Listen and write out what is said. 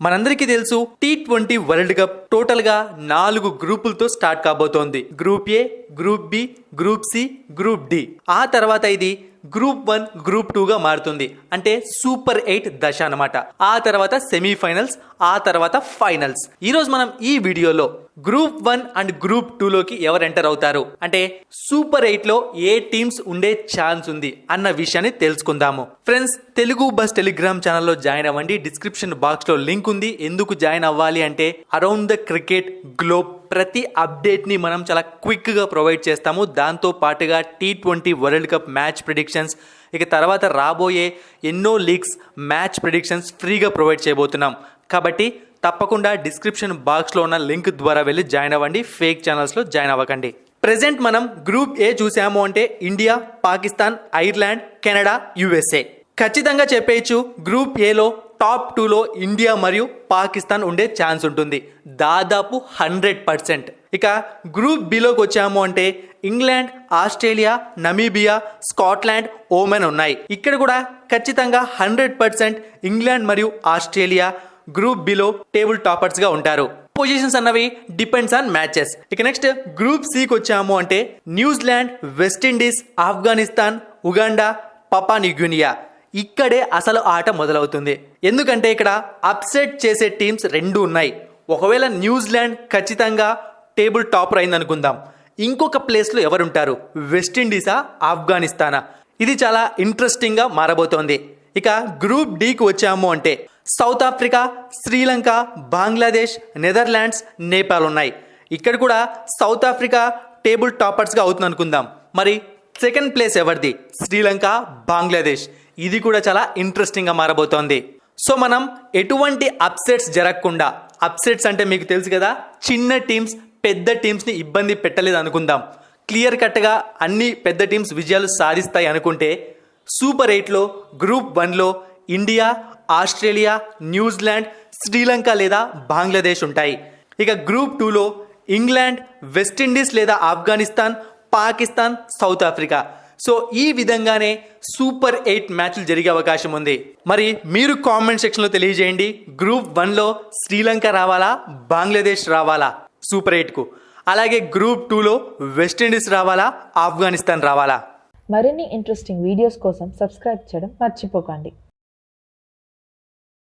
మనందరికీ తెలుసు T20 world cup total గా 4 గ్రూపులతో స్టార్ట్ కాబోతోంది. Group A, group B, group C, group D. ఆ తర్వాత ఇది గ్రూప్ 1, గ్రూప్ 2 గా మారుతుంది. అంటే సూపర్ 8 దశ అన్నమాట. ఆ తర్వాత సెమీఫైనల్స్, ఆ తర్వాత ఫైనల్స్. ఈ రోజు మనం ఈ వీడియోలో గ్రూప్ 1 అండ్ గ్రూప్ 2 లోకి ఎవరు ఎంటర్ అవుతారు, అంటే సూపర్ 8 లో ఏ టీమ్స్ ఉండే ఛాన్స్ ఉంది అన్న విషయాన్ని తెలుసుకుందాము. ఫ్రెండ్స్, తెలుగు బస్ టెలిగ్రామ్ ఛానల్లో జాయిన్ అవ్వండి. డిస్క్రిప్షన్ బాక్స్ లో లింక్ ఉంది. ఎందుకు జాయిన్ అవ్వాలి అంటే అరౌండ్ ద క్రికెట్ గ్లోబ్ ప్రతి అప్డేట్ ని మనం చాలా క్విక్ గా ప్రొవైడ్ చేస్తాము. దాంతో పాటుగా T20 world cup match predictions, ఇక తర్వాత రాబోయే ఎన్నో లీగ్స్ మ్యాచ్ ప్రిడిక్షన్స్ ఫ్రీగా ప్రొవైడ్ చేయబోతున్నాం. కాబట్టి తప్పకుండా డిస్క్రిప్షన్ బాక్స్లో ఉన్న లింక్ ద్వారా వెళ్ళి జాయిన్ అవ్వండి. ఫేక్ ఛానల్స్లో జాయిన్ అవ్వకండి. ప్రెజెంట్ మనం గ్రూప్ ఏ చూసాము అంటే India, Pakistan, Ireland, Canada, USA. ఖచ్చితంగా చెప్పేయచ్చు గ్రూప్ ఏలో టాప్ 2లో ఇండియా మరియు పాకిస్తాన్ ఉండే ఛాన్స్ ఉంటుంది, దాదాపు 100%. ఇక గ్రూప్ బిలోకి వచ్చాము అంటే ఇంగ్లాండ్, ఆస్ట్రేలియా, నమీబియా, స్కాట్లాండ్, ఓమెన్ ఉన్నాయి. ఇక్కడ కూడా ఖచ్చితంగా 100% ఇంగ్లాండ్ మరియు Australia group below table toppers గా ఉంటారు. పొజిషన్స్ అన్నవి డిపెండ్స్ ఆన్ మ్యాచెస్. ఇక నెక్స్ట్ గ్రూప్ సికి వచ్చాము అంటే New Zealand, West Indies, Afghanistan, Uganda, papa New Guinea. ఇక్కడే అసలు ఆట మొదలవుతుంది. ఎందుకంటే ఇక్కడ అప్సెట్ చేసే టీమ్స్ 2 ఉన్నాయి. ఒకవేళ న్యూజిలాండ్ ఖచ్చితంగా టేబుల్ టాపర్ అయింది అనుకుందాం, ఇంకొక ప్లేస్లో ఎవరుంటారు, వెస్టిండీసా, ఆఫ్ఘనిస్తానా? ఇది చాలా ఇంట్రెస్టింగ్ గా మారబోతోంది. ఇక గ్రూప్ డికి వచ్చాము అంటే south Africa, Sri Lanka, Bangladesh, Netherlands, Nepal ఉన్నాయి. ఇక్కడ కూడా సౌత్ ఆఫ్రికా టేబుల్ టాపర్స్గా అవుతుంది అనుకుందాం. మరి సెకండ్ ప్లేస్ ఎవరిది? శ్రీలంక, బంగ్లాదేశ్. ఇది కూడా చాలా ఇంట్రెస్టింగ్గా మారబోతోంది. సో మనం ఎటువంటి అప్సెట్స్ జరగకుండా, అప్సెట్స్ అంటే మీకు తెలుసు కదా, చిన్న టీమ్స్ పెద్ద టీమ్స్ని ఇబ్బంది పెట్టలేదు అనుకుందాం. క్లియర్ కట్గా అన్ని పెద్ద టీమ్స్ విజయాలు సాధిస్తాయి అనుకుంటే super 8లో group 1లో India, Australia, New Zealand, Sri Lanka లేదా బంగ్లాదేశ్ ఉంటాయి. ఇక గ్రూప్ 2లో ఇంగ్లాండ్, వెస్టిండీస్ లేదా Afghanistan, Pakistan, south Africa. So ఈ విధంగానే సూపర్ 8 మ్యాచ్లు జరిగే అవకాశం ఉంది. మరి మీరు కామెంట్ సెక్షన్లో తెలియజేయండి, గ్రూప్ 1లో శ్రీలంక రావాలా, బంగ్లాదేశ్ రావాలా సూపర్ 8కు? అలాగే గ్రూప్ 2లో వెస్టిండీస్ రావాలా, ఆఫ్ఘనిస్తాన్ రావాలా? మరిన్ని ఇంట్రెస్టింగ్ వీడియోస్ కోసం సబ్స్క్రైబ్ చేయడం మర్చిపోకండి.